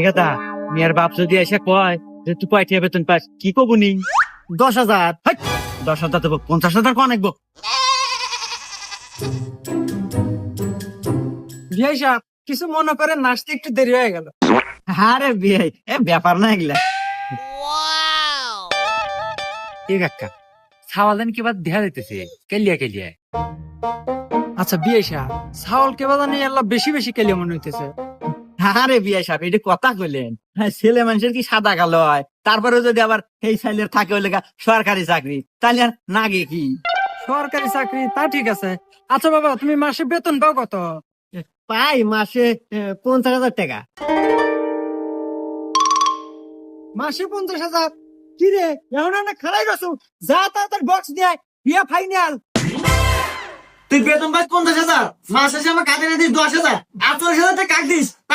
কথা মেয়ের বাপ যদি এসে কয় যে তুই কয়টা বেতন পাস কি কবু নি? 10,000। 10,000 দেবো, 50,000 কোন আনবো? বিয়াই সাহেব কিছু মনে করেন নাচতে একটু দেরি হয়ে গেল। আরে বিয়ে এ ব্যাপার না এগুলা। ঠিক একটা ছাওয়ালেন কি বাদ দেখা দিতেছে কেলিয়া কেলিয়া। আচ্ছা বিয়াই সাহেব ছাওল কে বাদা নিয়ে আল্লাহ বেশি বেশি কেলিয়ে মনে হইতেছে। আরে বিয়ে সাহেব এটা কথা কইলেন, হ্যাঁ, ছেলে মানুষের কি সাদা কালো হয়? তারপরে যদি আবার এই সাইলের থাকে ওই লেখা সরকারি চাকরি, তাহলে আর নাগে কি? সরকারি চাকরি তা ঠিক আছে। আচ্ছা বাবা তুমি মাসে বেতন পাও কত? পাই মাসে 50,000 টাকা। মাসে 50,000? কি রে এখন না খারাই গেছো, যা তাড়াতাড়ি বক্স দিয়ে বিয়া ফাইনাল। তুই বেতন পাস 50,000, মাসে আমার কাজে না দিস 10,000, আর 40,000 টাকা কাট দিস।